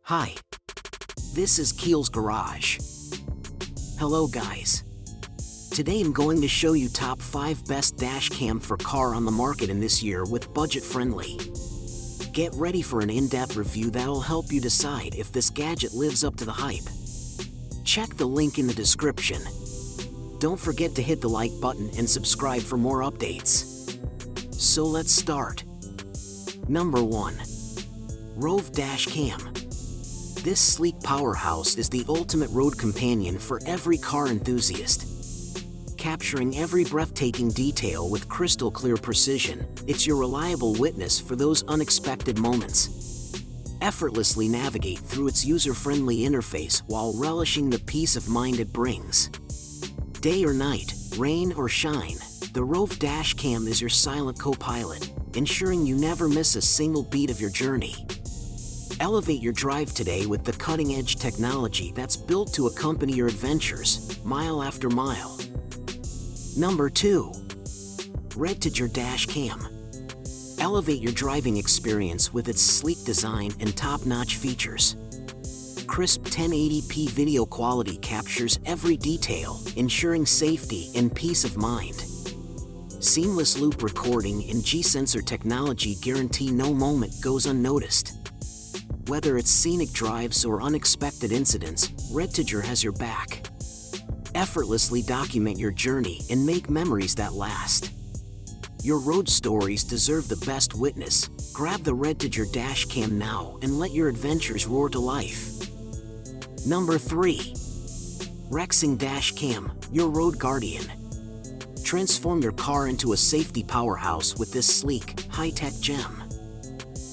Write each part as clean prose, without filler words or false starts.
Hi, this is Keel's Garage. Hello guys. Today I'm going to show you top 5 best dash cam for car on the market in this year with budget friendly. Get ready for an in-depth review that'll help you decide if this gadget lives up to the hype. Check the link in the description. Don't forget to hit the like button and subscribe for more updates. So let's start. Number 1. Rove Dash Cam. This sleek powerhouse is the ultimate road companion for every car enthusiast. Capturing every breathtaking detail with crystal clear precision, it's your reliable witness for those unexpected moments. Effortlessly navigate through its user-friendly interface while relishing the peace of mind it brings. Day or night, rain or shine, the Rove Dash Cam is your silent co-pilot, ensuring you never miss a single beat of your journey. Elevate your drive today with the cutting-edge technology that's built to accompany your adventures, mile after mile. Number 2. Redtedger Dash Cam. Elevate your driving experience with its sleek design and top-notch features. Crisp 1080p video quality captures every detail, ensuring safety and peace of mind. Seamless loop recording and G-sensor technology guarantee no moment goes unnoticed. Whether it's scenic drives or unexpected incidents, Redtedger has your back. Effortlessly document your journey and make memories that last. Your road stories deserve the best witness. Grab the Redtedger Dash Cam now and let your adventures roar to life. Number 3. Rexing Dash Cam, your road guardian. Transform your car into a safety powerhouse with this sleek, high-tech gem.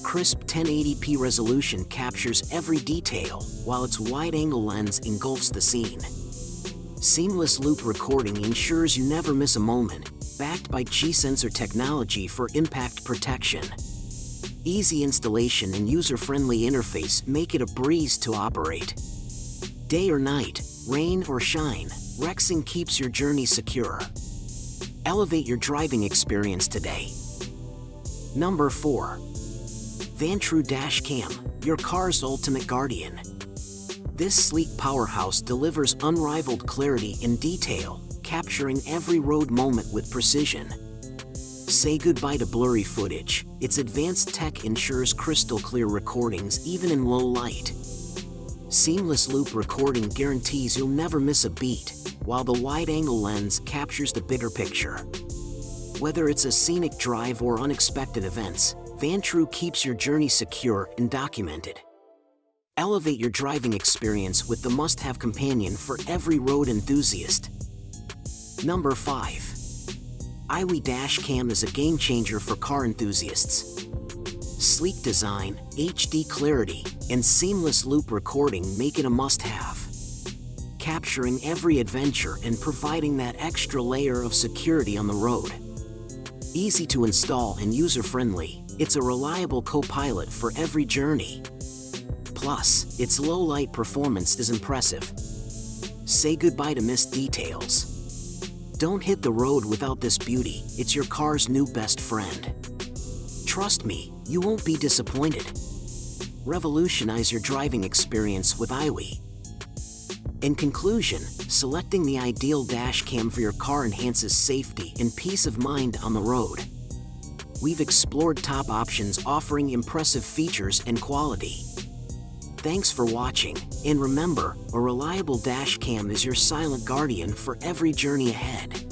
Crisp 1080p resolution captures every detail, while its wide-angle lens engulfs the scene. Seamless loop recording ensures you never miss a moment, backed by G-sensor technology for impact protection. Easy installation and user-friendly interface make it a breeze to operate. Day or night, rain or shine, Rexing keeps your journey secure. Elevate your driving experience today. Number 4. Vantrue Dash Cam, your car's ultimate guardian. This sleek powerhouse delivers unrivaled clarity and detail, capturing every road moment with precision. Say goodbye to blurry footage. Its advanced tech ensures crystal clear recordings even in low light. Seamless loop recording guarantees you'll never miss a beat, while the wide-angle lens captures the bigger picture. Whether it's a scenic drive or unexpected events, Vantrue keeps your journey secure and documented. Elevate your driving experience with the must-have companion for every road enthusiast. Number 5. iWi Dash Cam is a game-changer for car enthusiasts. Sleek design, HD clarity, and seamless loop recording make it a must-have. Capturing every adventure and providing that extra layer of security on the road. Easy to install and user-friendly, it's a reliable co-pilot for every journey. Plus, its low-light performance is impressive. Say goodbye to missed details. Don't hit the road without this beauty, it's your car's new best friend. Trust me, you won't be disappointed. Revolutionize your driving experience with iWi. In conclusion, selecting the ideal dash cam for your car enhances safety and peace of mind on the road. We've explored top options offering impressive features and quality. Thanks for watching, and remember, a reliable dash cam is your silent guardian for every journey ahead.